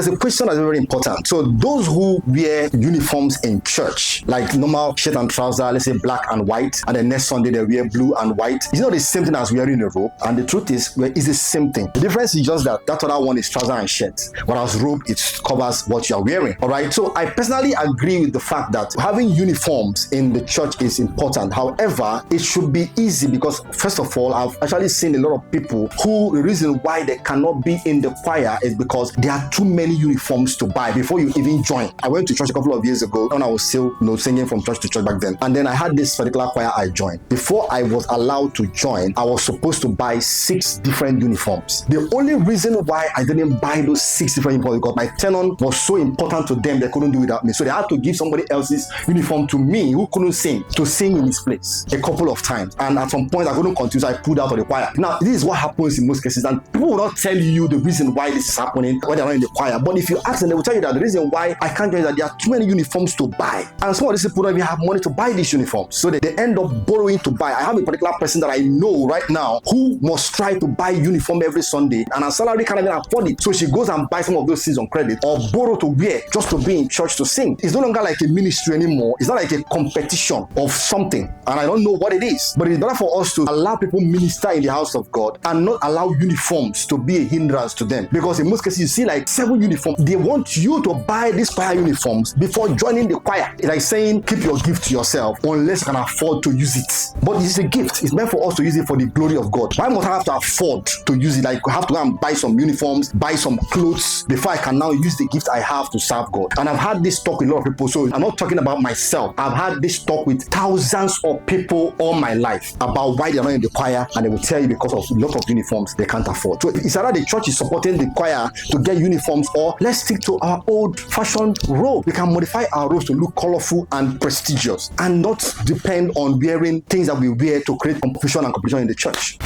there's a question that's very important. So those who wear uniforms in church, like normal shirt and trouser, let's say black and white, and the next Sunday they wear blue and white, it's not the same thing as wearing a robe. And the truth is, it's the same thing. The difference is just that other one is trouser and shirt, whereas robe, it covers what you are wearing. All right. So I personally agree with the fact that having uniforms in the church is important. However, it should be easy because, first of all, I've actually seen a lot of people who the reason why they cannot be in the choir is because there are too many uniforms to buy before you even join. I went to church a couple of years ago when I was still singing from church to church back then, and then I had this particular choir I joined. Before I was allowed to join, I was supposed to buy 6 different uniforms. The only reason why I didn't buy those 6 different uniforms because my tenor was so important to them, they couldn't do without me. So they had to give somebody else's uniform to me who couldn't sing to sing in his place a couple of times. And at some point I couldn't continue, so I pulled out of the choir. Now, this is what happens in most cases, and people will not tell you the reason why this is happening when they're not in the choir. But if you ask them, they will tell you that the reason why I can't join is that there are too many uniforms to buy. And some of these people don't even have money to buy these uniforms. So they end up borrowing to buy. I have a particular person that I know right now who must try to buy uniform every Sunday, and her salary can't even afford it. So she goes and buys some of those things on credit or borrow to wear just to be in church to sing. It's no longer like a ministry anymore. It's not like a competition of something, and I don't know what it is. But it's better for us to allow people minister in the house of God and not allow uniforms to be a hindrance to them. Because in most cases, you see like 7 uniforms. They want you to buy these choir uniforms before joining the choir. It's like saying, keep your gift to yourself unless you can afford to use it. But it's a gift. It's meant for us to use it for the glory of God. Why must I have to afford to use it? Like I have to go and buy some uniforms, buy some clothes before I can now use the gift I have to serve God. And I've had this talk with a lot of people. So I'm not talking about myself. I've had this talk with thousands of people all my life about why they're not in the choir, and they will tell you because of a lot of uniforms they can't afford. So it's either the church is supporting the choir to get uniforms, or let's stick to our old-fashioned robe. We can modify our robes to look colorful and prestigious and not depend on wearing things that we wear to create confusion and competition in the church.